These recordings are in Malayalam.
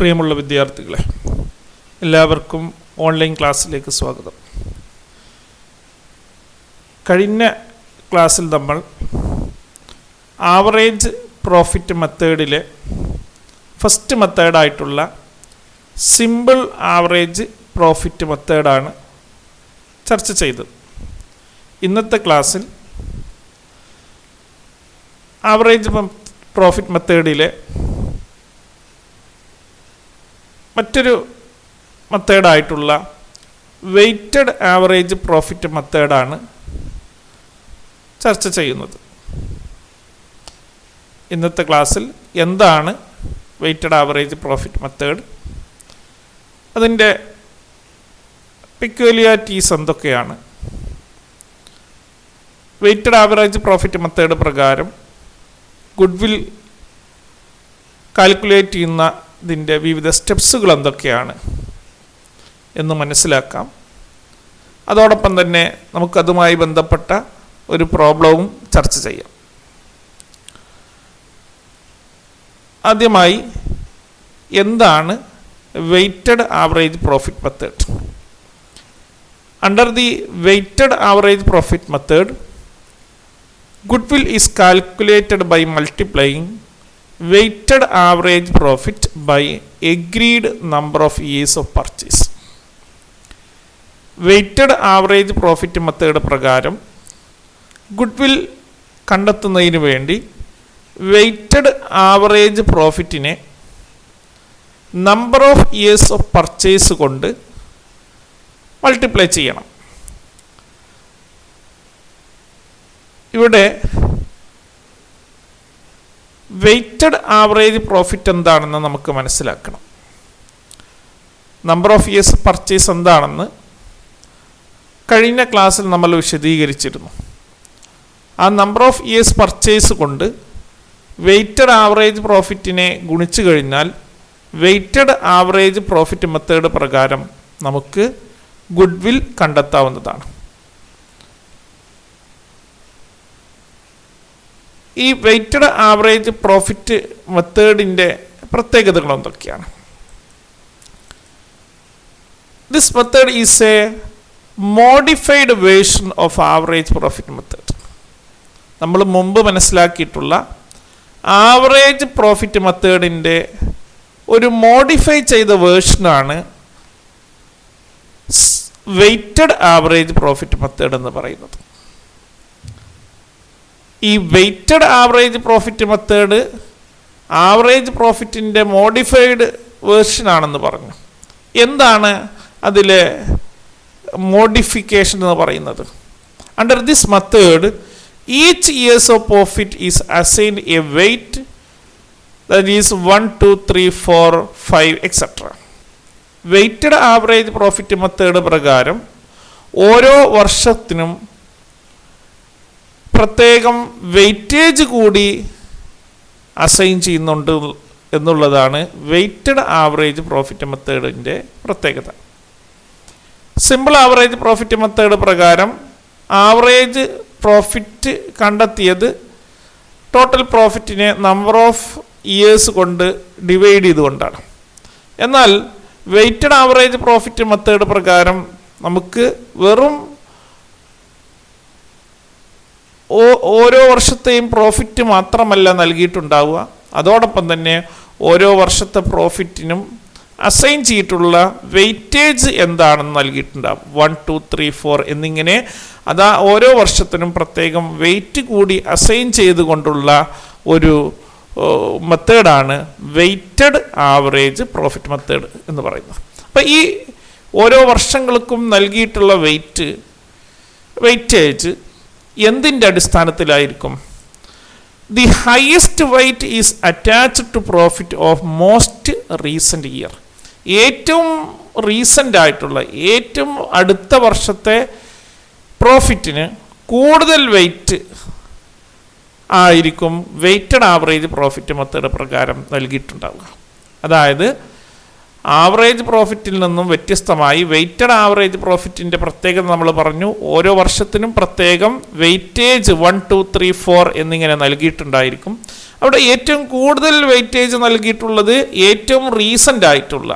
പ്രിയമുള്ള വിദ്യാർത്ഥികളെ, എല്ലാവർക്കും ഓൺലൈൻ ക്ലാസ്സിലേക്ക് സ്വാഗതം. കഴിഞ്ഞ ക്ലാസ്സിൽ നമ്മൾ ആവറേജ് പ്രോഫിറ്റ് മെത്തേഡിലെ ഫസ്റ്റ് മെത്തേഡായിട്ടുള്ള സിമ്പിൾ ആവറേജ് പ്രോഫിറ്റ് മെത്തേഡാണ് ചർച്ച ചെയ്തത്. ഇന്നത്തെ ക്ലാസ്സിൽ ആവറേജ് പ്രോഫിറ്റ് മെത്തേഡിലെ മറ്റൊരു മെത്തേഡായിട്ടുള്ള വെയ്റ്റഡ് ആവറേജ് പ്രോഫിറ്റ് മെത്തേഡാണ് ചർച്ച ചെയ്യുന്നത്. ഇന്നത്തെ ക്ലാസ്സിൽ എന്താണ് വെയ്റ്റഡ് ആവറേജ് പ്രോഫിറ്റ് മെത്തേഡ്, അതിൻ്റെ പെക്യുലിയാരിറ്റീസ് എന്തൊക്കെയാണ്, വെയ്റ്റഡ് ആവറേജ് പ്രോഫിറ്റ് മെത്തേഡ് പ്രകാരം ഗുഡ്വിൽ കാൽക്കുലേറ്റ് ചെയ്യുന്നതിൻ്റെ വിവിധ സ്റ്റെപ്സുകൾ എന്തൊക്കെയാണ് എന്ന് മനസ്സിലാക്കാം. അതോടൊപ്പം തന്നെ നമുക്കതുമായി ബന്ധപ്പെട്ട ഒരു പ്രോബ്ലവും ചർച്ച ചെയ്യാം. ആദ്യമായി എന്താണ് weighted average profit method? Under the weighted average profit method, goodwill is calculated by multiplying weighted average profit by agreed number of years of purchase. Weighted average profit method പ്രകാരം ഗുഡ്വിൽ കണ്ടെത്തുന്നതിന് വേണ്ടി വെയ്റ്റഡ് ആവറേജ് പ്രോഫിറ്റിനെ number of years of purchase കൊണ്ട് മൾട്ടിപ്ലൈ ചെയ്യണം. ഇവിടെ വെയ്റ്റഡ് ആവറേജ് പ്രോഫിറ്റ് എന്താണെന്ന് നമുക്ക് മനസ്സിലാക്കണം. നമ്പർ ഓഫ് ഇയേഴ്സ് പർച്ചേസ് എന്താണെന്ന് കഴിഞ്ഞ ക്ലാസ്സിൽ നമ്മൾ വിശദീകരിച്ചിരുന്നു. ആ നമ്പർ ഓഫ് ഇയേഴ്സ് പർച്ചേസ് കൊണ്ട് വെയ്റ്റഡ് ആവറേജ് പ്രോഫിറ്റിനെ ഗുണിച്ചു കഴിഞ്ഞാൽ വെയ്റ്റഡ് ആവറേജ് പ്രോഫിറ്റ് മെത്തേഡ് പ്രകാരം നമുക്ക് ഗുഡ്വിൽ കണ്ടെത്താവുന്നതാണ്. ഈ വെയ്റ്റഡ് ആവറേജ് പ്രോഫിറ്റ് മെത്തേഡിൻ്റെ പ്രത്യേകതകൾ എന്തൊക്കെയാണ്? This method is a modified version of average profit method. നമ്മൾ മുമ്പ് മനസ്സിലാക്കിയിട്ടുള്ള ആവറേജ് പ്രോഫിറ്റ് മെത്തേഡിൻ്റെ ഒരു മോഡിഫൈ ചെയ്ത വേർഷനാണ് വെയ്റ്റഡ് ആവറേജ് പ്രോഫിറ്റ് മെത്തേഡ് എന്ന് പറയുന്നത്. ഈ weighted average profit method average പ്രോഫിറ്റിൻ്റെ മോഡിഫൈഡ് വേർഷനാണെന്ന് പറഞ്ഞു. എന്താണ് അതിലെ മോഡിഫിക്കേഷൻ എന്ന് പറയുന്നത്? Under this method each years of profit is assigned a weight that is 1, 2, 3, 4, 5 etcetera. Weighted average profit method പ്രകാരം ഓരോ വർഷത്തിനും പ്രത്യേകം വെയ്റ്റേജ് കൂടി അസൈൻ ചെയ്യുന്നുണ്ട് എന്നുള്ളതാണ് വെയ്റ്റഡ് ആവറേജ് പ്രോഫിറ്റ് മെത്തേഡിൻ്റെ പ്രത്യേകത. സിമ്പിൾ ആവറേജ് പ്രോഫിറ്റ് മെത്തേഡ് പ്രകാരം ആവറേജ് പ്രോഫിറ്റ് കണ്ടെത്തിയത് ടോട്ടൽ പ്രോഫിറ്റിനെ നമ്പർ ഓഫ് ഇയേഴ്സ് കൊണ്ട് ഡിവൈഡ് ചെയ്തുകൊണ്ടാണ്. എന്നാൽ വെയ്റ്റഡ് ആവറേജ് പ്രോഫിറ്റ് മെത്തേഡ് പ്രകാരം നമുക്ക് വെറും ഓരോ വർഷത്തെയും പ്രോഫിറ്റ് മാത്രമല്ല നൽകിയിട്ടുണ്ടാവുക, അതോടൊപ്പം തന്നെ ഓരോ വർഷത്തെ പ്രോഫിറ്റിനും അസൈൻ ചെയ്തിട്ടുള്ള വെയ്റ്റേജ് എന്താണെന്ന് നൽകിയിട്ടുണ്ടാവും. 1, 2, 3, 4 എന്നിങ്ങനെ ഓരോ വർഷത്തിനും പ്രത്യേകം വെയ്റ്റ് കൂടി അസൈൻ ചെയ്തുകൊണ്ടുള്ള ഒരു മെത്തേഡാണ് വെയ്റ്റഡ് ആവറേജ് പ്രോഫിറ്റ് മെത്തേഡ് എന്ന് പറയുന്നത്. അപ്പം ഈ ഓരോ വർഷങ്ങൾക്കും നൽകിയിട്ടുള്ള വെയ്റ്റേജ് എന്തിൻ്റെ അടിസ്ഥാനത്തിലായിരിക്കും? The highest weight is attached to profit of most recent year. ഏറ്റവും റീസെൻ്റ് ആയിട്ടുള്ള ഏറ്റവും അടുത്ത വർഷത്തെ പ്രോഫിറ്റിന് കൂടുതൽ വെയ്റ്റ് ആയിരിക്കും വെയ്റ്റഡ് ആവറേജ് പ്രോഫിറ്റ് മെത്തേഡ് പ്രകാരം നൽകിയിട്ടുണ്ടാവുക. അതായത് ആവറേജ് പ്രോഫിറ്റിൽ നിന്നും വ്യത്യസ്തമായി വെയ്റ്റഡ് ആവറേജ് പ്രോഫിറ്റിൻ്റെ പ്രത്യേകത നമ്മൾ പറഞ്ഞു. ഓരോ വർഷത്തിനും പ്രത്യേകം വെയ്റ്റേജ് 1, 2, 3, 4 എന്നിങ്ങനെ നൽകിയിട്ടുണ്ടായിരിക്കും. അവിടെ ഏറ്റവും കൂടുതൽ വെയിറ്റേജ് നൽകിയിട്ടുള്ളത് ഏറ്റവും റീസെൻ്റ് ആയിട്ടുള്ള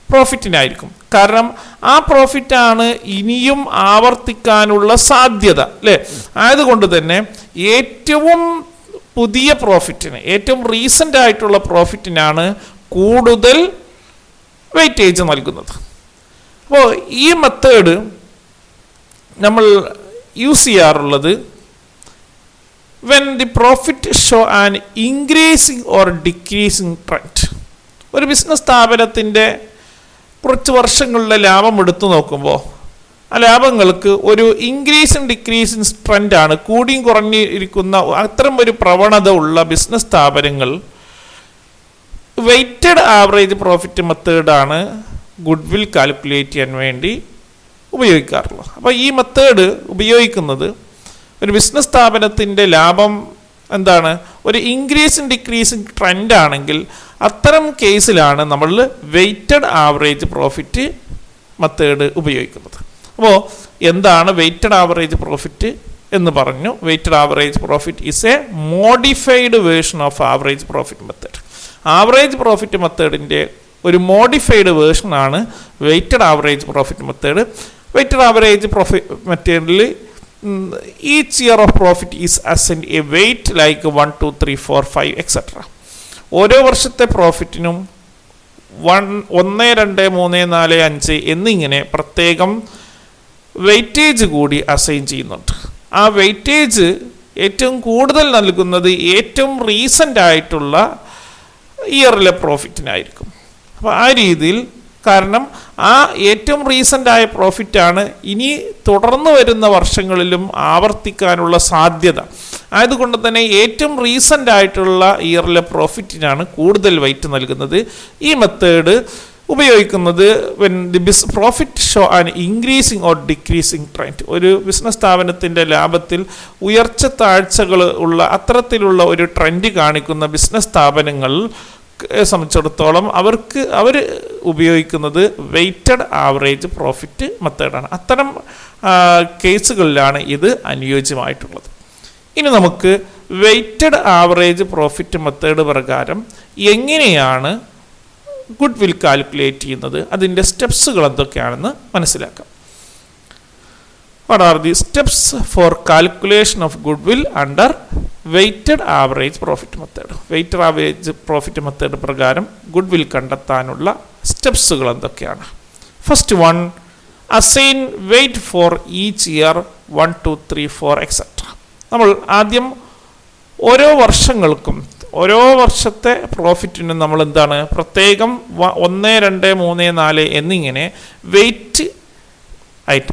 പ്രോഫിറ്റിനായിരിക്കും. കാരണം ആ പ്രോഫിറ്റാണ് ഇനിയും ആവർത്തിക്കാനുള്ള സാധ്യത അല്ലേ. ആയതുകൊണ്ട് തന്നെ ഏറ്റവും പുതിയ പ്രോഫിറ്റിന്, ഏറ്റവും റീസെൻ്റ് ആയിട്ടുള്ള പ്രോഫിറ്റിനാണ് കൂടുതൽ വെയിറ്റേജ് നൽകുന്നത്. അപ്പോൾ ഈ മെത്തേഡ് നമ്മൾ യൂസ് ചെയ്യാറുള്ളത് when the profit show an increasing or decreasing trend. ഒരു ബിസിനസ് സ്ഥാപനത്തിൻ്റെ കുറച്ച് വർഷങ്ങളിലെ ലാഭം എടുത്തു നോക്കുമ്പോൾ ആ ലാഭങ്ങൾക്ക് ഒരു ഇൻക്രീസിങ് ഡിക്രീസിങ് ട്രെൻഡാണ്, കൂടിയും കുറഞ്ഞിരിക്കുന്ന അത്തരം ഒരു പ്രവണത ഉള്ള ബിസിനസ് സ്ഥാപനങ്ങൾ വെയ്റ്റഡ് ആവറേജ് പ്രോഫിറ്റ് മെത്തേഡാണ് ഗുഡ്വിൽ കാൽക്കുലേറ്റ് ചെയ്യാൻ വേണ്ടി ഉപയോഗിക്കാറുള്ളത്. അപ്പോൾ ഈ മെത്തേഡ് ഉപയോഗിക്കുന്നത് ഒരു ബിസിനസ് സ്ഥാപനത്തിൻ്റെ ലാഭം എന്താണ്, ഒരു ഇൻക്രീസിങ് ഡിക്രീസിങ് ട്രെൻഡ് ആണെങ്കിൽ അത്തരം കേസിലാണ് നമ്മൾ വെയ്റ്റഡ് ആവറേജ് പ്രോഫിറ്റ് മെത്തേഡ് ഉപയോഗിക്കുന്നത്. അപ്പോൾ എന്താണ് വെയ്റ്റഡ് ആവറേജ് പ്രോഫിറ്റ് എന്ന് പറഞ്ഞു. Weighted average profit is a modified version of average profit method. Average profit മെത്തേഡിൻ്റെ ഒരു മോഡിഫൈഡ് വേർഷനാണ് weighted average profit method. Weighted average profit മെത്തേഡിൽ each year of profit is assigned a weight like 1, 2, 3, 4, 5 etc. ഓരോ വർഷത്തെ പ്രോഫിറ്റിനും 1, 2, 3, 4, 5 എന്നിങ്ങനെ പ്രത്യേകം വെയിറ്റേജ് കൂടി അസൈൻ ചെയ്യുന്നുണ്ട്. ആ വെയിറ്റേജ് ഏറ്റവും കൂടുതൽ നൽകുന്നത് ഏറ്റവും റീസെൻ്റ് ആയിട്ടുള്ള ഇയറിലെ പ്രോഫിറ്റിനായിരിക്കും. അപ്പോൾ ആ രീതിയിൽ, കാരണം ആ ഏറ്റവും റീസെൻ്റ് ആയ പ്രോഫിറ്റാണ് ഇനി തുടർന്ന് വരുന്ന വർഷങ്ങളിലും ആവർത്തിക്കാനുള്ള സാധ്യത. ആയതുകൊണ്ട് തന്നെ ഏറ്റവും റീസെൻ്റ് ആയിട്ടുള്ള ഇയറിലെ പ്രോഫിറ്റിനാണ് കൂടുതൽ വെയിറ്റ് നൽകുന്നത്. ഈ മെത്തേഡ് ഉപയോഗിക്കുന്നത് when the profit show an increasing or decreasing trend. ഒരു ബിസിനസ് സ്ഥാപനത്തിൻ്റെ ലാഭത്തിൽ ഉയർച്ച താഴ്ചകൾ ഉള്ള അത്തരത്തിലുള്ള ഒരു ട്രെൻഡ് കാണിക്കുന്ന ബിസിനസ് സ്ഥാപനങ്ങൾ സംബന്ധിച്ചിടത്തോളം അവർ ഉപയോഗിക്കുന്നത് വെയ്റ്റഡ് ആവറേജ് പ്രോഫിറ്റ് മെത്തേഡാണ്. അത്തരം കേസുകളിലാണ് ഇത് അനുയോജ്യമായിട്ടുള്ളത്. ഇനി നമുക്ക് വെയ്റ്റഡ് ആവറേജ് പ്രോഫിറ്റ് മെത്തേഡ് പ്രകാരം എങ്ങനെയാണ് ഗുഡ്വിൽ കാൽക്കുലേറ്റ് ചെയ്യുന്നത്, അതിൻ്റെ സ്റ്റെപ്സുകൾ എന്തൊക്കെയാണെന്ന് മനസ്സിലാക്കാം. What are the steps for calculation of goodwill under weighted average profit method? Weighted average profit method പ്രകാരം ഗുഡ്വിൽ കണ്ടെത്താനുള്ള സ്റ്റെപ്സുകൾ എന്തൊക്കെയാണ്? First one, assign weight for each year 1, 2, 3, 4 etc. നമ്മൾ ആദ്യം ഓരോ വർഷങ്ങൾക്കും ഓരോ വർഷത്തെ പ്രോഫിറ്റിനും നമ്മൾ എന്താണ് പ്രത്യേകം 1, 2, 3, 4 എന്നിങ്ങനെ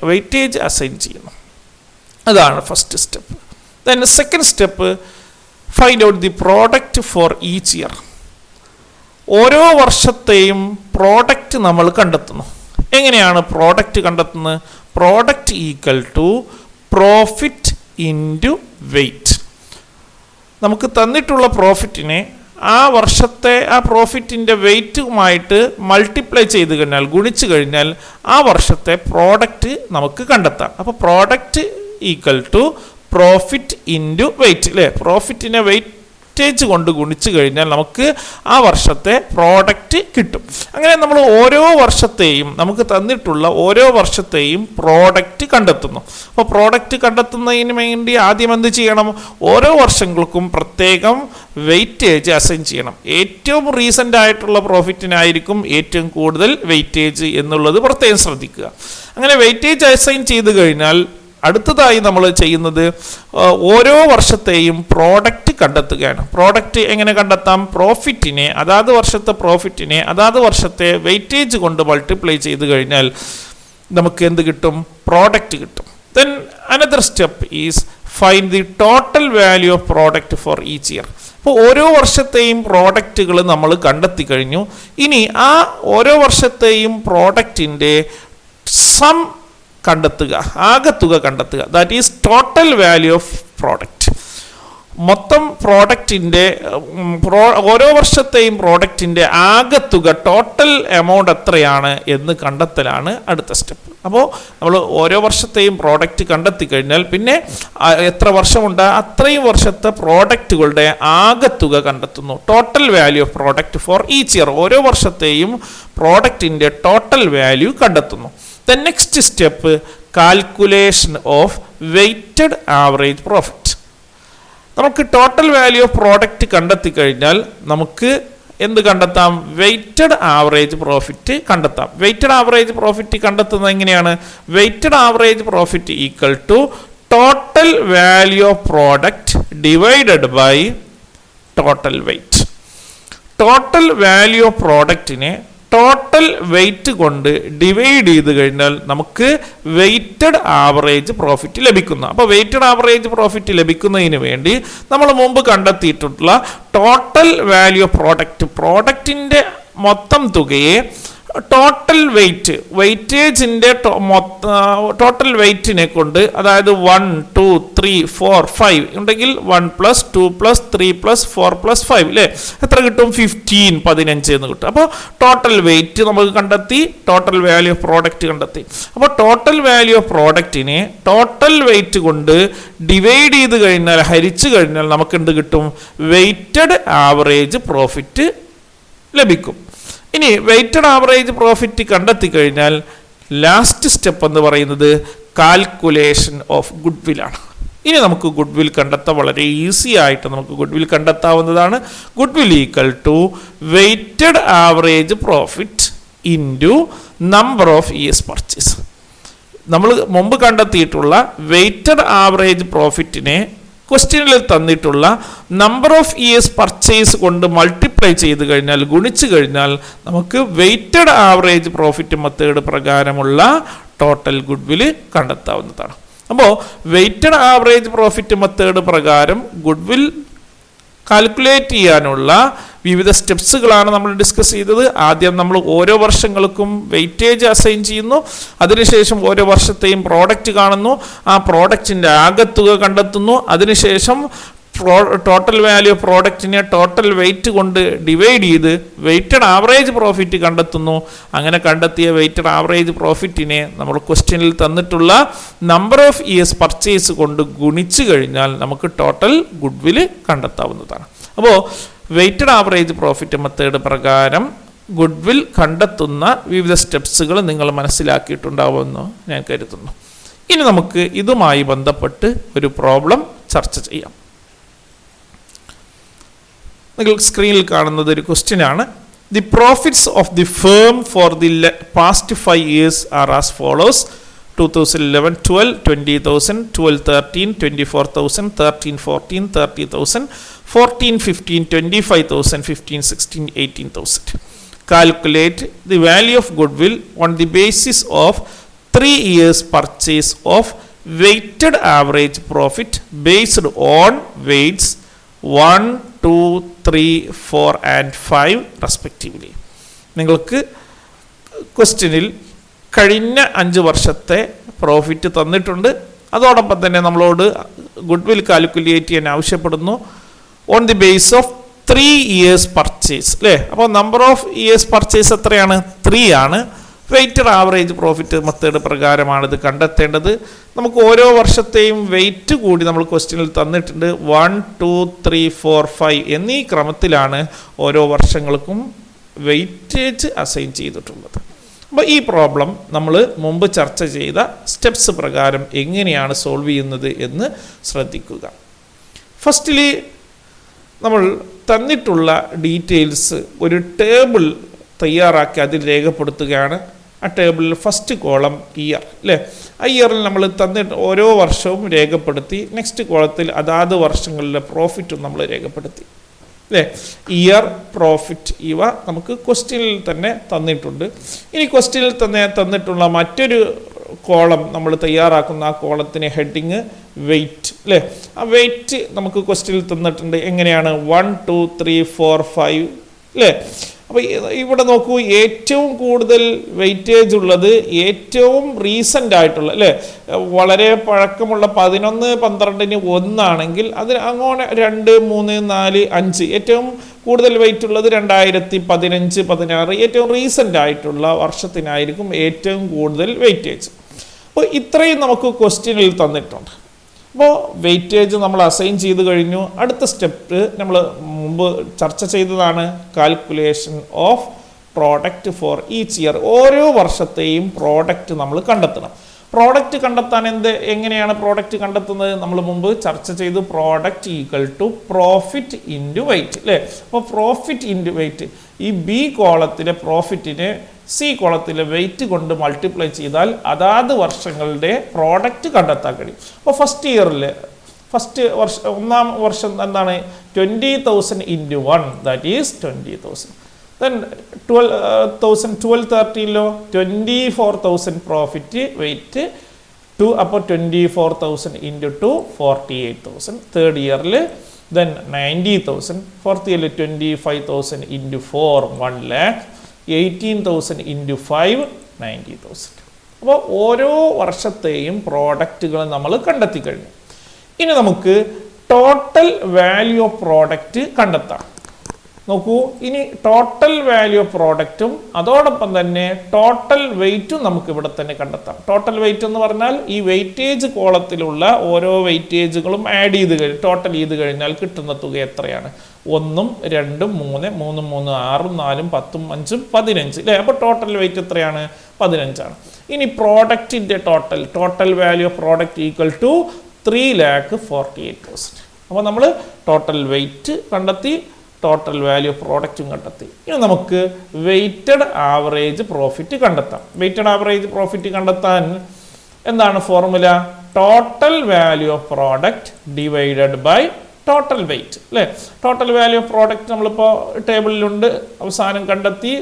വെയിറ്റേജ് അസൈൻ ചെയ്യുന്നു. അതാണ് first step. Then second step, find out the product for each year. ഓരോ വർഷത്തെയും പ്രോഡക്റ്റ് നമ്മൾ കണ്ടെത്തുന്നു. എങ്ങനെയാണ് പ്രോഡക്റ്റ് കണ്ടെത്തുന്നത്? Product equal to profit into weight. നമുക്ക് തന്നിട്ടുള്ള പ്രോഫിറ്റിനെ ആ വർഷത്തെ ആ പ്രോഫിറ്റിൻ്റെ വെയ്റ്റുമായിട്ട് മൾട്ടിപ്ലൈ ചെയ്ത് കഴിഞ്ഞാൽ, ഗുണിച്ച് കഴിഞ്ഞാൽ ആ വർഷത്തെ പ്രോഡക്റ്റ് നമുക്ക് കണ്ടെത്താം. അപ്പോൾ product equal to profit into weight അല്ലേ. പ്രോഫിറ്റിനെ വെയിറ്റേജ് കൊണ്ട് ഗുണിച്ച് കഴിഞ്ഞാൽ നമുക്ക് ആ വർഷത്തെ പ്രോഡക്റ്റ് കിട്ടും. അങ്ങനെ നമ്മൾ ഓരോ വർഷത്തെയും, നമുക്ക് തന്നിട്ടുള്ള ഓരോ വർഷത്തെയും പ്രോഡക്റ്റ് കണ്ടെത്തുന്നു. അപ്പോൾ പ്രോഡക്റ്റ് കണ്ടെത്തുന്നതിന് വേണ്ടി ആദ്യം എന്ത് ചെയ്യണം? ഓരോ വർഷങ്ങൾക്കും പ്രത്യേകം വെയിറ്റേജ് അസൈൻ ചെയ്യണം. ഏറ്റവും റീസെൻ്റ് ആയിട്ടുള്ള പ്രോഫിറ്റിനായിരിക്കും ഏറ്റവും കൂടുതൽ വെയിറ്റേജ് എന്നുള്ളത് പ്രത്യേകം ശ്രദ്ധിക്കുക. അങ്ങനെ വെയിറ്റേജ് അസൈൻ ചെയ്ത് കഴിഞ്ഞാൽ അടുത്തതായി നമ്മൾ ചെയ്യുന്നത് ഓരോ വർഷത്തെയും പ്രോഡക്റ്റ് കണ്ടെത്തുകയാണ്. പ്രോഡക്റ്റ് എങ്ങനെ കണ്ടെത്താം? പ്രോഫിറ്റിനെ, അതാത് വർഷത്തെ പ്രോഫിറ്റിനെ അതാത് വർഷത്തെ വെയിറ്റേജ് കൊണ്ട് മൾട്ടിപ്ലൈ ചെയ്ത് കഴിഞ്ഞാൽ നമുക്ക് എന്ത് കിട്ടും? പ്രോഡക്റ്റ് കിട്ടും. Then another step is find the total value of product for each year. അപ്പോൾ ഓരോ വർഷത്തെയും പ്രോഡക്റ്റുകൾ നമ്മൾ കണ്ടെത്തി കഴിഞ്ഞു. ഇനി ആ ഓരോ വർഷത്തെയും പ്രോഡക്റ്റിൻ്റെ സം കണ്ടെത്തുക, ആകെത്തുക കണ്ടെത്തുക. That is total value of product. മൊത്തം പ്രോഡക്റ്റിൻ്റെ ഓരോ വർഷത്തെയും പ്രോഡക്റ്റിൻ്റെ ആകെത്തുക ടോട്ടൽ എമൗണ്ട് എത്രയാണ് എന്ന് കണ്ടെത്തലാണ് അടുത്ത സ്റ്റെപ്പ്. അപ്പോൾ നമ്മൾ ഓരോ വർഷത്തെയും പ്രോഡക്റ്റ് കണ്ടെത്തി കഴിഞ്ഞാൽ പിന്നെ എത്ര വർഷമുണ്ട് അത്രയും വർഷത്തെ പ്രോഡക്റ്റുകളുടെ ആകെത്തുക കണ്ടെത്തുന്നു. Total value of product for each year, ഓരോ വർഷത്തെയും പ്രോഡക്റ്റിൻ്റെ ടോട്ടൽ വാല്യൂ കണ്ടെത്തുന്നു. The next step calculation of weighted average profit. നമുക്ക് ടോട്ടൽ വാല്യൂ ഓഫ് പ്രോഡക്റ്റ് കണ്ടെത്തി കഴിഞ്ഞാൽ നമുക്ക് എന്ത് കണ്ടെത്താം? വെയ്റ്റഡ് ആവറേജ് പ്രോഫിറ്റ് കണ്ടെത്താം. വെയ്റ്റഡ് ആവറേജ് പ്രോഫിറ്റ് കണ്ടെത്തുന്നത് എങ്ങനെയാണ്? Weighted average profit equal to total value of product divided by total weight. Total value of പ്രോഡക്റ്റിനെ ടോട്ടൽ വെയ്റ്റ് കൊണ്ട് ഡിവൈഡ് ചെയ്ത് കഴിഞ്ഞാൽ നമുക്ക് വെയ്റ്റഡ് ആവറേജ് പ്രോഫിറ്റ് ലഭിക്കുന്നു. അപ്പോൾ വെയ്റ്റഡ് ആവറേജ് പ്രോഫിറ്റ് ലഭിക്കുന്നതിന് വേണ്ടി നമ്മൾ മുമ്പ് കണ്ടെത്തിയിട്ടുള്ള ടോട്ടൽ വാല്യൂ ഓഫ് പ്രോഡക്റ്റിൻ്റെ മൊത്തം തുകയെ ടോട്ടൽ വെയിറ്റേജിൻ്റെ ടോട്ടൽ വെയ്റ്റിനെ കൊണ്ട്, അതായത് 1 2 3 4 5 ഉണ്ടെങ്കിൽ 1 + 2 + 3 + 4 + 5 അല്ലേ, എത്ര കിട്ടും? 15 എന്ന് കിട്ടും. അപ്പോൾ ടോട്ടൽ വെയ്റ്റ് നമുക്ക് കണ്ടെത്തി, ടോട്ടൽ വാല്യൂ ഓഫ് പ്രോഡക്റ്റ് കണ്ടെത്തി. അപ്പോൾ ടോട്ടൽ വാല്യൂ ഓഫ് പ്രോഡക്റ്റിനെ ടോട്ടൽ വെയ്റ്റ് കൊണ്ട് ഡിവൈഡ് ചെയ്ത് കഴിഞ്ഞാൽ, ഹരിച്ചു കഴിഞ്ഞാൽ നമുക്ക് എന്ത് കിട്ടും? വെയ്റ്റഡ് ആവറേജ് പ്രോഫിറ്റ് ലഭിക്കും. ഇനി വെയ്റ്റഡ് ആവറേജ് പ്രോഫിറ്റ് കണ്ടെത്തി കഴിഞ്ഞാൽ ലാസ്റ്റ് സ്റ്റെപ്പ് എന്ന് പറയുന്നത് കാൽക്കുലേഷൻ ഓഫ് ഗുഡ്വില്ലാണ്. ഇനി നമുക്ക് ഗുഡ്വിൽ കണ്ടെത്താൻ വളരെ ഈസി ആയിട്ട് നമുക്ക് ഗുഡ്വിൽ കണ്ടെത്താവുന്നതാണ്. Goodwill equal to weighted average profit into number of years purchase. നമ്മൾ മുമ്പ് കണ്ടെത്തിയിട്ടുള്ള വെയ്റ്റഡ് ആവറേജ് പ്രോഫിറ്റിനെ ക്വസ്റ്റ്യനിൽ തന്നിട്ടുള്ള നമ്പർ ഓഫ് ഇയേഴ്സ് പർച്ചേസ് കൊണ്ട് മൾട്ടിപ്ലൈ ചെയ്ത് കഴിഞ്ഞാൽ, ഗുണിച്ചു കഴിഞ്ഞാൽ നമുക്ക് വെയ്റ്റഡ് ആവറേജ് പ്രോഫിറ്റ് മെത്തേഡ് പ്രകാരമുള്ള ടോട്ടൽ ഗുഡ്വിൽ കണ്ടെത്താവുന്നതാണ്. അപ്പോൾ വെയ്റ്റഡ് ആവറേജ് പ്രോഫിറ്റ് മെത്തേഡ് പ്രകാരം ഗുഡ്വിൽ കാൽക്കുലേറ്റ് ചെയ്യാനുള്ള വിവിധ സ്റ്റെപ്സുകളാണ് നമ്മൾ ഡിസ്കസ് ചെയ്തത്. ആദ്യം നമ്മൾ ഓരോ വർഷങ്ങൾക്കും വെയിറ്റേജ് അസൈൻ ചെയ്യുന്നു, അതിനുശേഷം ഓരോ വർഷത്തെയും പ്രോഡക്റ്റ് കാണുന്നു, ആ പ്രോഡക്റ്റിൻ്റെ ആകെത്തുക കണ്ടെത്തുന്നു, അതിനുശേഷം ടോട്ടൽ വാല്യൂ ഓഫ് പ്രോഡക്റ്റിനെ ടോട്ടൽ വെയ്റ്റ് കൊണ്ട് ഡിവൈഡ് ചെയ്ത് വെയ്റ്റഡ് ആവറേജ് പ്രോഫിറ്റ് കണ്ടെത്തുന്നു. അങ്ങനെ കണ്ടെത്തിയ വെയ്റ്റഡ് ആവറേജ് പ്രോഫിറ്റിനെ നമ്മൾ ക്വസ്റ്റ്യനിൽ തന്നിട്ടുള്ള നമ്പർ ഓഫ് ഇയേഴ്സ് പർച്ചേസ് കൊണ്ട് ഗുണിച്ചു കഴിഞ്ഞാൽ നമുക്ക് ടോട്ടൽ ഗുഡ്വിൽ കണ്ടെത്താവുന്നതാണ്. അപ്പോൾ വെയ്റ്റഡ് ആവറേജ് പ്രോഫിറ്റ് മെത്തേഡ് പ്രകാരം ഗുഡ്വിൽ കണ്ടെത്തുന്ന വിവിധ സ്റ്റെപ്സുകൾ നിങ്ങൾ മനസ്സിലാക്കിയിട്ടുണ്ടാവുമെന്ന് ഞാൻ കരുതുന്നു. ഇനി നമുക്ക് ഇതുമായി ബന്ധപ്പെട്ട് ഒരു പ്രോബ്ലം ചർച്ച ചെയ്യാം. നിങ്ങൾ സ്ക്രീനിൽ കാണുന്നത് ഒരു ക്വസ്റ്റ്യൻ ആണ്. The profits of the firm for the past 5 years are as follows: 2011 12 20,000, 12 13 24,000, 13 14 30,000, 14 15 25,000, 15 16 18,000. Calculate the value of goodwill on the basis of 3 years purchase of weighted average profit based on weights 1, 2, 3, 4 and 5 respectively. നിങ്ങൾക്ക് ക്വസ്റ്റ്യനിൽ കഴിഞ്ഞ 5 വർഷത്തെ പ്രോഫിറ്റ് തന്നിട്ടുണ്ട്. അതോടൊപ്പം തന്നെ നമ്മളോട് ഗുഡ്വിൽ കാൽക്കുലേറ്റ് ചെയ്യാൻ ആവശ്യപ്പെടുന്നു on the base of 3 years purchase അല്ലേ. അപ്പോൾ നമ്പർ ഓഫ് ഇയേഴ്സ് പർച്ചേസ് എത്രയാണ്? 3 ആണ്. വെയ്റ്റഡ് ആവറേജ് പ്രോഫിറ്റ് മെത്തേഡ് പ്രകാരമാണ് ഇത് കണ്ടെത്തേണ്ടത്. നമുക്ക് ഓരോ വർഷത്തെയും വെയ്റ്റ് കൂടി നമ്മൾ ക്വസ്റ്റ്യനിൽ തന്നിട്ടുണ്ട്. 1, 2, 3, 4, 5 എന്നീ ക്രമത്തിലാണ് ഓരോ വർഷങ്ങൾക്കും വെയ്റ്റേജ് അസൈൻ ചെയ്തിട്ടുള്ളത്. അപ്പോൾ ഈ പ്രോബ്ലം നമ്മൾ മുമ്പ് ചർച്ച ചെയ്ത സ്റ്റെപ്സ് പ്രകാരം എങ്ങനെയാണ് സോൾവ് ചെയ്യുന്നത് എന്ന് ശ്രദ്ധിക്കുക. ഫസ്റ്റിലി നമ്മൾ തന്നിട്ടുള്ള ഡീറ്റെയിൽസ് ഒരു ടേബിൾ തയ്യാറാക്കി അതിൽ രേഖപ്പെടുത്തുകയാണ്. ആ ടേബിളിൽ ഫസ്റ്റ് കോളം ഇയർ അല്ലേ. ആ ഇയറിൽ നമ്മൾ തന്നിട്ട് ഓരോ വർഷവും രേഖപ്പെടുത്തി. നെക്സ്റ്റ് കോളത്തിൽ അതാത് വർഷങ്ങളിലെ പ്രോഫിറ്റും നമ്മൾ രേഖപ്പെടുത്തി അല്ലേ. ഇയർ, പ്രോഫിറ്റ് ഇവ നമുക്ക് ക്വസ്റ്റ്യനിൽ തന്നെ തന്നിട്ടുണ്ട്. ഇനി ക്വസ്റ്റ്യനിൽ തന്നെ തന്നിട്ടുള്ള മറ്റൊരു കോളം നമ്മൾ തയ്യാറാക്കുന്ന ആ കോളത്തിന് ഹെഡിങ് വെയ്റ്റ് അല്ലേ. ആ വെയ്റ്റ് നമുക്ക് ക്വസ്റ്റ്യനിൽ തന്നിട്ടുണ്ട്. എങ്ങനെയാണ്? 1, 2, 3, 4, 5 അല്ലേ. അപ്പോൾ ഇവിടെ നോക്കൂ, ഏറ്റവും കൂടുതൽ വെയിറ്റേജ് ഉള്ളത് ഏറ്റവും റീസെൻ്റ് ആയിട്ടുള്ള അല്ലേ, വളരെ പഴക്കമുള്ള 11, 12 1 അതിന് അങ്ങനെ 2, 3, 4, 5 ഏറ്റവും കൂടുതൽ വെയിറ്റ് ഉള്ളത് 2015, 16 ഏറ്റവും റീസെൻ്റ് ആയിട്ടുള്ള വർഷത്തിനായിരിക്കും ഏറ്റവും കൂടുതൽ വെയിറ്റേജ്. അപ്പോൾ ഇത്രയും നമുക്ക് ക്വസ്റ്റ്യനിൽ തന്നിട്ടുണ്ട്. അപ്പോൾ വെയിറ്റേജ് നമ്മൾ അസൈൻ ചെയ്ത് കഴിഞ്ഞു. അടുത്ത സ്റ്റെപ്പ് നമ്മൾ മുമ്പ് ചർച്ച ചെയ്തതാണ്, calculation of product for each year. ഓരോ വർഷത്തെയും പ്രോഡക്റ്റ് നമ്മൾ കണ്ടെത്തണം. പ്രോഡക്റ്റ് കണ്ടെത്താൻ എങ്ങനെയാണ് പ്രോഡക്റ്റ് കണ്ടെത്തുന്നത്? നമ്മൾ മുമ്പ് ചർച്ച ചെയ്തു, product equal to profit into weight അല്ലേ. അപ്പോൾ പ്രോഫിറ്റ് ഇൻറ്റു വെയിറ്റ്, ഈ ബി കോളത്തിലെ പ്രോഫിറ്റിനെ സി കോളത്തിലെ വെയിറ്റ് കൊണ്ട് മൾട്ടിപ്ലൈ ചെയ്താൽ അതാത് വർഷങ്ങളുടെ പ്രോഡക്റ്റ് കണ്ടെത്താൻ കഴിയും. അപ്പോൾ ഒന്നാം വർഷം എന്താണ്? 20,000 into 1 that is 20,000. Then 12,13 24,000 profit weight 2, അപ്പോൾ 24,000 ഇൻറ്റു 2 48,000. തേർഡ് ഇയറിൽ ദെൻ 90,000. ഫോർത്ത് ഇയറിൽ 25,000 ഇൻറ്റു 4 1 lakh. 18,000 ഇൻറ്റു 5 90,000. അപ്പോൾ ഓരോ വർഷത്തെയും പ്രോഡക്റ്റുകൾ നമ്മൾ കണ്ടെത്തി കഴിഞ്ഞു. ഇനി നമുക്ക് ടോട്ടൽ വാല്യൂ ഓഫ് പ്രോഡക്റ്റ് കണ്ടെത്താം. നോക്കൂ, ഇനി ടോട്ടൽ വാല്യൂ ഓഫ് പ്രോഡക്റ്റും അതോടൊപ്പം തന്നെ ടോട്ടൽ വെയിറ്റും നമുക്ക് ഇവിടെ തന്നെ കണ്ടെത്താം. ടോട്ടൽ വെയിറ്റ് എന്ന് പറഞ്ഞാൽ ഈ വെയിറ്റേജ് കോളത്തിലുള്ള ഓരോ വെയിറ്റേജുകളും ആഡ് ചെയ്ത് ടോട്ടൽ ചെയ്ത് കഴിഞ്ഞാൽ കിട്ടുന്ന തുക എത്രയാണ്? 1, 2, 3, 3, 3, 6, 4, 10, 5, 15 അല്ലേ. അപ്പോൾ ടോട്ടൽ വെയിറ്റ് എത്രയാണ്? 15 ആണ്. ഇനി പ്രോഡക്റ്റിൻ്റെ total value of product equal to 3,48,000. അപ്പോൾ നമ്മൾ ടോട്ടൽ വെയിറ്റ് കണ്ടെത്തി, ടോട്ടൽ വാല്യൂ ഓഫ് പ്രോഡക്റ്റും കണ്ടെത്തി. ഇനി നമുക്ക് വെയ്റ്റഡ് ആവറേജ് പ്രോഫിറ്റ് കണ്ടെത്താം. വെയ്റ്റഡ് ആവറേജ് പ്രോഫിറ്റ് കണ്ടെത്താൻ എന്താണ് formula? Total value of product divided by total weight അല്ലേ. ടോട്ടൽ വാല്യൂ ഓഫ് പ്രോഡക്റ്റ് നമ്മളിപ്പോൾ ടേബിളിലുണ്ട്, അവസാനം കണ്ടെത്തി,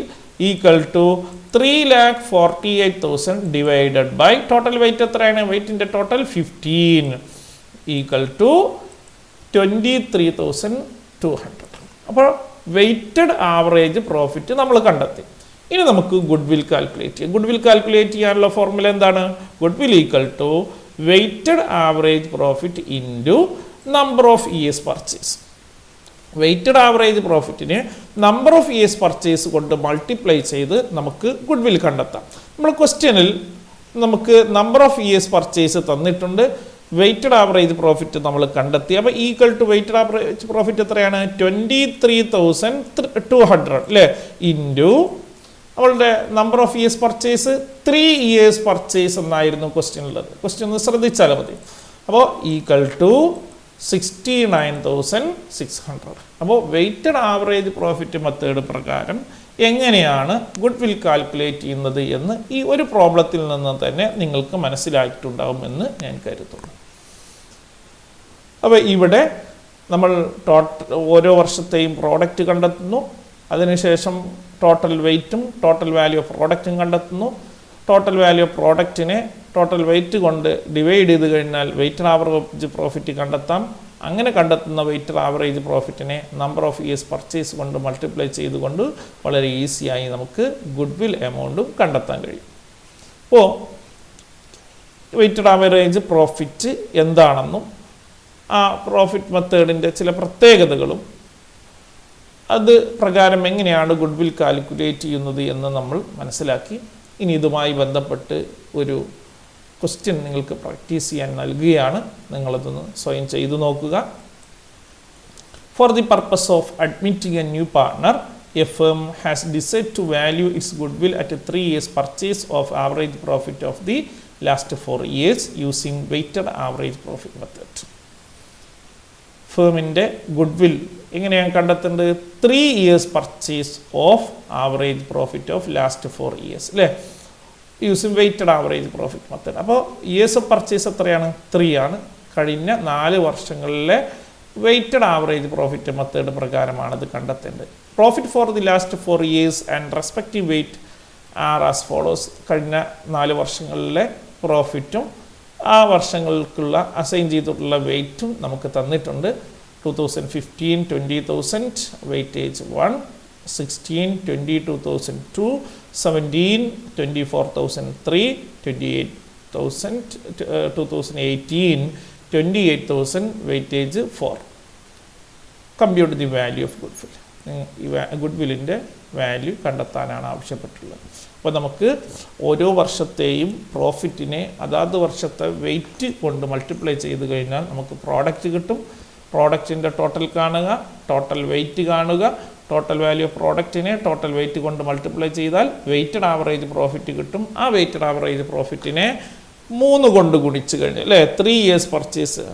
equal to 3,48,000 divided by total weight എത്രയാണ്? വെയിറ്റിൻ്റെ ടോട്ടൽ 15 ഈക്വൽ ടു 23,200. അപ്പോൾ വെയ്റ്റഡ് ആവറേജ് പ്രോഫിറ്റ് നമ്മൾ കണ്ടെത്തി. ഇനി നമുക്ക് ഗുഡ് വിൽ കാൽക്കുലേറ്റ് ചെയ്യാം. ഗുഡ് വിൽ കാൽക്കുലേറ്റ് ചെയ്യാനുള്ള ഫോർമുല എന്താണ്? Goodwill equal to weighted average profit into number of years purchase. Weighted average പ്രോഫിറ്റിനെ നമ്പർ ഓഫ് ഇയേഴ്സ് പർച്ചേസ് കൊണ്ട് മൾട്ടിപ്ലൈ ചെയ്ത് നമുക്ക് ഗുഡ് വിൽ കണ്ടെത്താം. നമ്മൾ ക്വസ്റ്റ്യനിൽ നമുക്ക് നമ്പർ ഓഫ് ഇയേഴ്സ് പർച്ചേസ് തന്നിട്ടുണ്ട്, വെയ്റ്റഡ് ആവറേജ് പ്രോഫിറ്റ് നമ്മൾ കണ്ടെത്തി. അപ്പോൾ equal to weighted average profit എത്രയാണ്? 23,200 അല്ലേ, ഇൻറ്റു നമ്മളുടെ number of years purchase 3 years purchase എന്നായിരുന്നു ക്വസ്റ്റ്യനുള്ളത്. ക്വസ്റ്റ്യൻ ഒന്ന് ശ്രദ്ധിച്ചാൽ മതി. അപ്പോൾ ഈക്വൽ ടു 69,600. അപ്പോൾ വെയ്റ്റഡ് ആവറേജ് പ്രോഫിറ്റ് മെത്തേഡ് പ്രകാരം എങ്ങനെയാണ് ഗുഡ് വിൽ കാൽക്കുലേറ്റ് ചെയ്യുന്നത് എന്ന് ഈ ഒരു പ്രോബ്ലത്തിൽ നിന്ന് തന്നെ നിങ്ങൾക്ക് മനസ്സിലായിട്ടുണ്ടാവുമെന്ന് ഞാൻ കരുതുന്നു. അപ്പോൾ ഇവിടെ നമ്മൾ ഓരോ വർഷത്തെയും പ്രോഡക്റ്റ് കണ്ടെത്തുന്നു, അതിനുശേഷം ടോട്ടൽ വെയ്റ്റും ടോട്ടൽ വാല്യൂ ഓഫ് പ്രോഡക്റ്റും കണ്ടെത്തുന്നു. ടോട്ടൽ വാല്യൂ ഓഫ് പ്രോഡക്റ്റിനെ ടോട്ടൽ വെയിറ്റ് കൊണ്ട് ഡിവൈഡ് ചെയ്ത് കഴിഞ്ഞാൽ വെയ്റ്റഡ് ആവറേജ് പ്രോഫിറ്റ് കണ്ടെത്താം. അങ്ങനെ കണ്ടെത്തുന്ന വെയ്റ്റഡ് ആവറേജ് പ്രോഫിറ്റിനെ നമ്പർ ഓഫ് ഇയേഴ്സ് പർച്ചേസ് കൊണ്ട് മൾട്ടിപ്ലൈ ചെയ്തുകൊണ്ട് വളരെ ഈസിയായി നമുക്ക് ഗുഡ് വിൽ എമൗണ്ടും കണ്ടെത്താൻ കഴിയും. അപ്പോൾ വെയ്റ്റഡ് ആവറേജ് പ്രോഫിറ്റ് എന്താണെന്നും ആ പ്രോഫിറ്റ് മെത്തേഡിൻ്റെ ചില പ്രത്യേകതകളും അത് പ്രകാരം എങ്ങനെയാണ് ഗുഡ് വിൽ കാൽക്കുലേറ്റ് ചെയ്യുന്നത് എന്ന് നമ്മൾ മനസ്സിലാക്കി. ഇനി ഇതുമായി ബന്ധപ്പെട്ട് ഒരു ക്വസ്റ്റ്യൻ നിങ്ങൾക്ക് പ്രാക്ടീസ് ചെയ്യാൻ നൽകുകയാണ്. നിങ്ങളതൊന്ന് സ്വയം ചെയ്തു നോക്കുക. For the purpose of admitting a new partner, a firm has decide to value its goodwill at 3 years purchase of average profit of the last 4 years using weighted average profit method. ഫേമിൻ്റെ ഗുഡ് വിൽ എങ്ങനെയാണ് കണ്ടെത്തേണ്ടത്? 3 years purchase of average profit of last 4 years അല്ലേ, using weighted average profit method. അപ്പോൾ ഇയേഴ്സ് ഓഫ് പർച്ചേസ് എത്രയാണ്? 3 ആണ്. കഴിഞ്ഞ 4 വർഷങ്ങളിലെ വെയ്റ്റഡ് ആവറേജ് പ്രോഫിറ്റ് മെത്തേഡ് പ്രകാരമാണ് ഇത് കണ്ടെത്തേണ്ടത്. Profit for the last 4 years and respective weight are as follows. കഴിഞ്ഞ 4 വർഷങ്ങളിലെ പ്രോഫിറ്റും ആ വർഷങ്ങൾക്കുള്ള അസൈൻ ചെയ്തിട്ടുള്ള വെയ്റ്റും നമുക്ക് തന്നിട്ടുണ്ട്. 2015 20,000 weightage 1, 16, 20, 2002, 17, 24,003, 28,000, 2018, 28,000, weightage 4. Compute the value of goodwill. ഗുഡ്വില്ലിൻ്റെ വാല്യൂ കണ്ടെത്താനാണ് ആവശ്യപ്പെട്ടുള്ളത്. അപ്പോൾ നമുക്ക് ഓരോ വർഷത്തെയും പ്രോഫിറ്റിനെ അതാത് വർഷത്തെ വെയിറ്റ് കൊണ്ട് മൾട്ടിപ്ലൈ ചെയ്ത് കഴിഞ്ഞാൽ നമുക്ക് പ്രോഡക്റ്റ് കിട്ടും. പ്രോഡക്റ്റിൻ്റെ ടോട്ടൽ കാണുക, ടോട്ടൽ വെയിറ്റ് കാണുക, ടോട്ടൽ വാല്യൂ ഓഫ് പ്രോഡക്റ്റിനെ ടോട്ടൽ വെയിറ്റ് കൊണ്ട് മൾട്ടിപ്ലൈ ചെയ്താൽ വെയ്റ്റഡ് ആവറേജ് പ്രോഫിറ്റ് കിട്ടും. ആ വെയ്റ്റഡ് ആവറേജ് പ്രോഫിറ്റിനെ 3 കൊണ്ട് ഗുണിച്ച് കഴിഞ്ഞാൽ, അല്ലേ, 3 years പർച്ചേസ്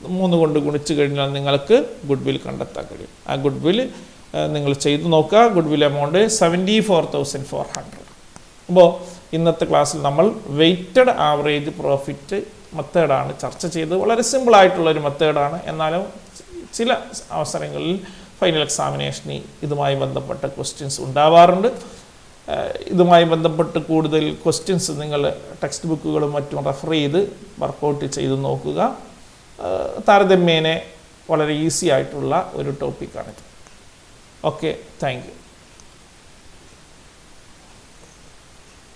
3 കൊണ്ട് ഗുണിച്ച് കഴിഞ്ഞാൽ നിങ്ങൾക്ക് ഗുഡ്വിൽ കണ്ടെത്താൻ കഴിയും. ആ ഗുഡ്വിൽ നിങ്ങൾ ചെയ്തു നോക്കുക. Goodwill amount 74,400. അപ്പോൾ ഇന്നത്തെ ക്ലാസ്സിൽ നമ്മൾ വെയ്റ്റഡ് ആവറേജ് പ്രോഫിറ്റ് മെത്തേഡാണ് ചർച്ച ചെയ്തത്. വളരെ സിമ്പിളായിട്ടുള്ളൊരു മെത്തേഡാണ്. എന്നാലും ചില അവസരങ്ങളിൽ ഫൈനൽ എക്സാമിനേഷന് ഇതുമായി ബന്ധപ്പെട്ട ക്വസ്റ്റ്യൻസ് ഉണ്ടാവാറുണ്ട്. ഇതുമായി ബന്ധപ്പെട്ട് കൂടുതൽ ക്വസ്റ്റ്യൻസ് നിങ്ങൾ ടെക്സ്റ്റ് ബുക്കുകളും മറ്റും റെഫർ ചെയ്ത് വർക്കൗട്ട് ചെയ്ത് നോക്കുക. താരതമ്യേന വളരെ ഈസി ആയിട്ടുള്ള ഒരു ടോപ്പിക്കാണിത്. Okay, thank you.